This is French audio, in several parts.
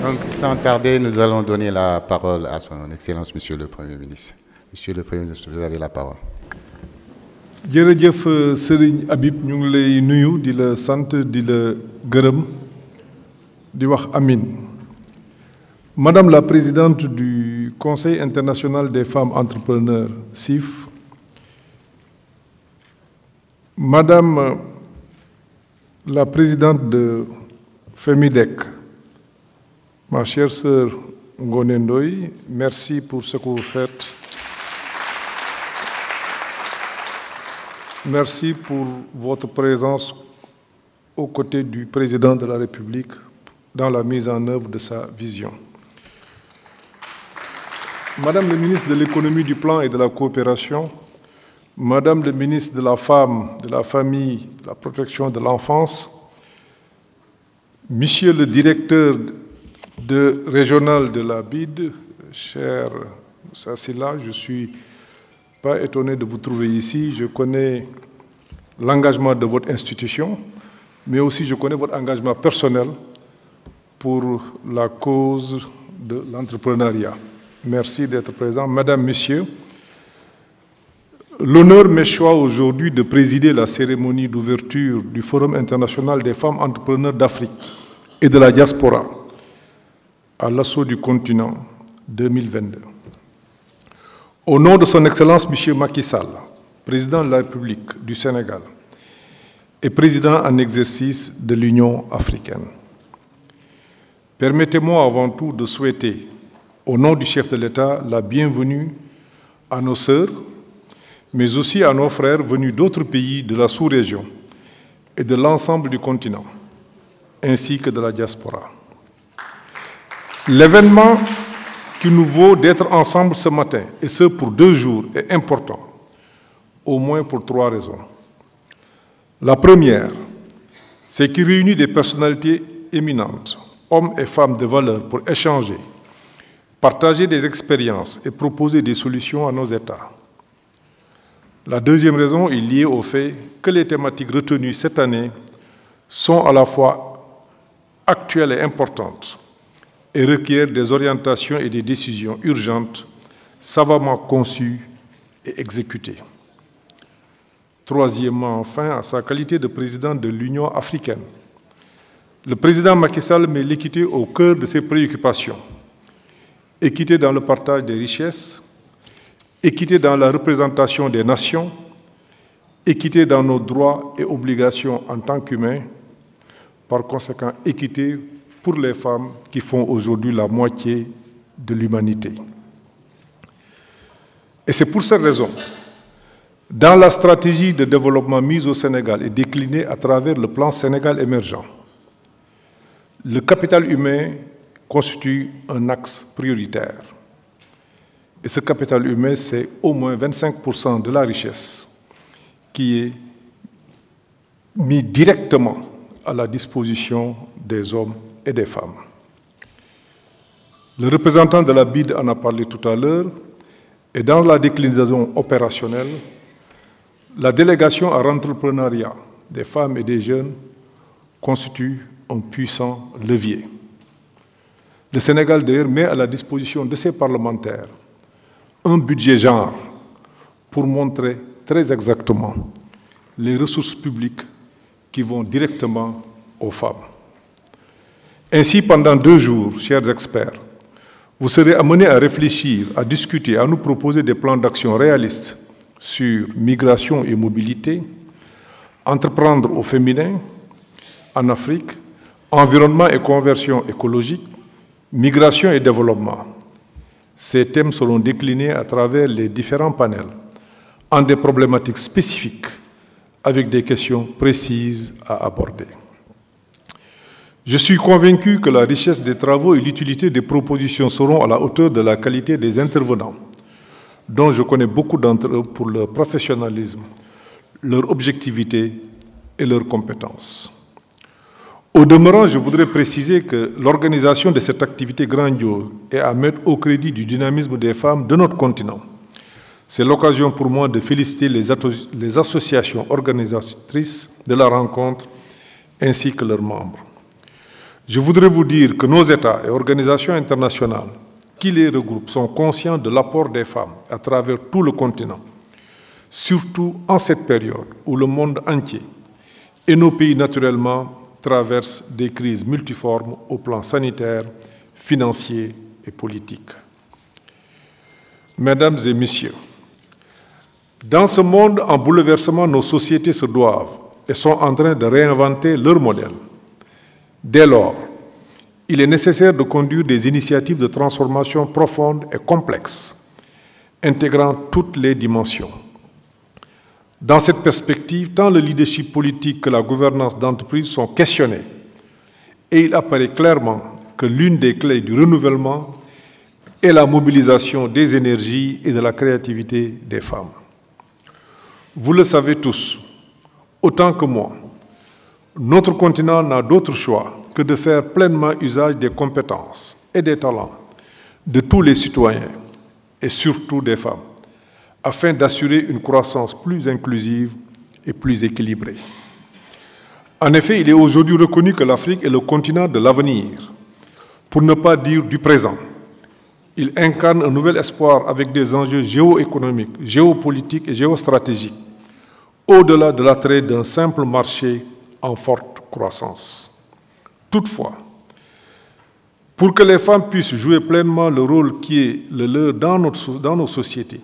Donc, sans tarder, nous allons donner la parole à son Excellence, Monsieur le Premier ministre. Monsieur le Premier ministre, vous avez la parole. jërëjëf Serigne Habib ñu ngi lay nuyu di la sant di la gërëm di wax amin. Madame la Présidente du Conseil international des femmes entrepreneurs CIF, Madame la Présidente de FEMIDEC, ma chère sœur Ngoné Ndoye, merci pour ce que vous faites. Merci pour votre présence aux côtés du Président de la République dans la mise en œuvre de sa vision. Madame le ministre de l'Économie, du Plan et de la Coopération, Madame le ministre de la Femme, de la Famille, de la Protection de l'Enfance, Monsieur le directeur régional de la BID, cher Sassila, je suis pas étonné de vous trouver ici. Je connais l'engagement de votre institution, mais aussi je connais votre engagement personnel pour la cause de l'entrepreneuriat. Merci d'être présent. Madame, Monsieur, l'honneur m'est choix aujourd'hui de présider la cérémonie d'ouverture du Forum international des femmes entrepreneurs d'Afrique et de la diaspora à l'assaut du continent 2022. Au nom de son Excellence M. Macky Sall, Président de la République du Sénégal et Président en exercice de l'Union africaine, permettez-moi avant tout de souhaiter, au nom du chef de l'État, la bienvenue à nos sœurs, mais aussi à nos frères venus d'autres pays de la sous-région et de l'ensemble du continent, ainsi que de la diaspora. L'événement qui nous vaut d'être ensemble ce matin, et ce pour 2 jours, est important, au moins pour 3 raisons. La première, c'est qu'il réunit des personnalités éminentes, hommes et femmes de valeur, pour échanger, partager des expériences et proposer des solutions à nos États. La deuxième raison est liée au fait que les thématiques retenues cette année sont à la fois actuelles et importantes, et requiert des orientations et des décisions urgentes, savamment conçues et exécutées. Troisièmement, enfin, à sa qualité de président de l'Union africaine, le président Macky Sall met l'équité au cœur de ses préoccupations. Équité dans le partage des richesses, équité dans la représentation des nations, équité dans nos droits et obligations en tant qu'humains, par conséquent, équité pour les femmes qui font aujourd'hui la moitié de l'humanité. Et c'est pour cette raison, dans la stratégie de développement mise au Sénégal et déclinée à travers le plan Sénégal émergent, le capital humain constitue un axe prioritaire. Et ce capital humain, c'est au moins 25% de la richesse qui est mis directement à la disposition des hommes et des femmes. Le représentant de la BID en a parlé tout à l'heure, et dans la déclinaison opérationnelle, la délégation à l'entrepreneuriat des femmes et des jeunes constitue un puissant levier. Le Sénégal, d'ailleurs, met à la disposition de ses parlementaires un budget genre pour montrer très exactement les ressources publiques qui vont directement aux femmes. Ainsi, pendant 2 jours, chers experts, vous serez amenés à réfléchir, à discuter, à nous proposer des plans d'action réalistes sur migration et mobilité, entreprendre au féminin en Afrique, environnement et conversion écologique, migration et développement. Ces thèmes seront déclinés à travers les différents panels en des problématiques spécifiques avec des questions précises à aborder. Je suis convaincu que la richesse des travaux et l'utilité des propositions seront à la hauteur de la qualité des intervenants, dont je connais beaucoup d'entre eux pour leur professionnalisme, leur objectivité et leurs compétences. Au demeurant, je voudrais préciser que l'organisation de cette activité grandiose est à mettre au crédit du dynamisme des femmes de notre continent. C'est l'occasion pour moi de féliciter les associations organisatrices de la rencontre ainsi que leurs membres. Je voudrais vous dire que nos États et organisations internationales qui les regroupent sont conscients de l'apport des femmes à travers tout le continent, surtout en cette période où le monde entier et nos pays naturellement traversent des crises multiformes au plan sanitaire, financier et politique. Mesdames et messieurs, dans ce monde en bouleversement, nos sociétés se doivent et sont en train de réinventer leur modèle. Dès lors, il est nécessaire de conduire des initiatives de transformation profondes et complexes, intégrant toutes les dimensions. Dans cette perspective, tant le leadership politique que la gouvernance d'entreprise sont questionnés et il apparaît clairement que l'une des clés du renouvellement est la mobilisation des énergies et de la créativité des femmes. Vous le savez tous, autant que moi, notre continent n'a d'autre choix que de faire pleinement usage des compétences et des talents de tous les citoyens et surtout des femmes, afin d'assurer une croissance plus inclusive et plus équilibrée. En effet, il est aujourd'hui reconnu que l'Afrique est le continent de l'avenir, pour ne pas dire du présent. Il incarne un nouvel espoir avec des enjeux géoéconomiques, géopolitiques et géostratégiques, au-delà de l'attrait d'un simple marché en forte croissance. Toutefois, pour que les femmes puissent jouer pleinement le rôle qui est le leur dans nos sociétés,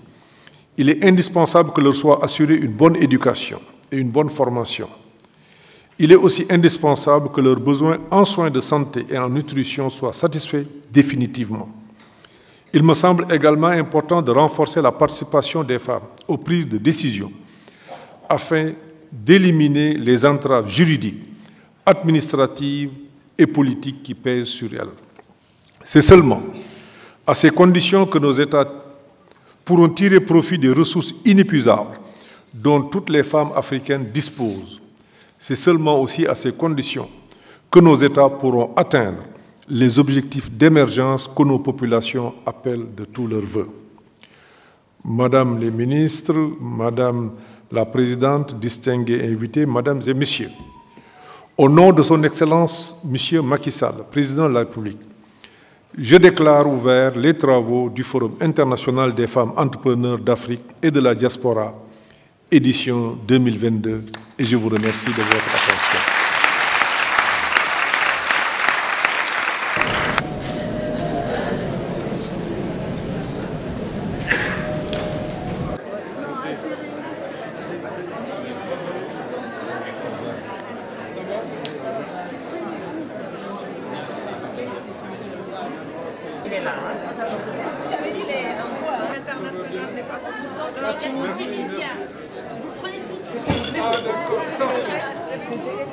il est indispensable que leur soit assurée une bonne éducation et une bonne formation. Il est aussi indispensable que leurs besoins en soins de santé et en nutrition soient satisfaits définitivement. Il me semble également important de renforcer la participation des femmes aux prises de décision afin d'éliminer les entraves juridiques, administratives et politiques qui pèsent sur elles. C'est seulement à ces conditions que nos États pourront tirer profit des ressources inépuisables dont toutes les femmes africaines disposent. C'est seulement aussi à ces conditions que nos États pourront atteindre les objectifs d'émergence que nos populations appellent de tous leurs vœux. Madame les ministres, Madame la Présidente, distingués invités, Mesdames et Messieurs, au nom de son Excellence, Monsieur Macky Sall, Président de la République, je déclare ouverts les travaux du Forum international des femmes entrepreneurs d'Afrique et de la diaspora, édition 2022, et je vous remercie de votre attention.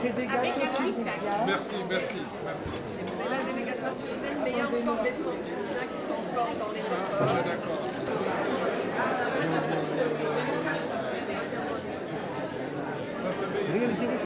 C'est des gâteaux tunisiens. Merci. C'est la délégation tunisienne, mais il y a encore des stands tunisiens qui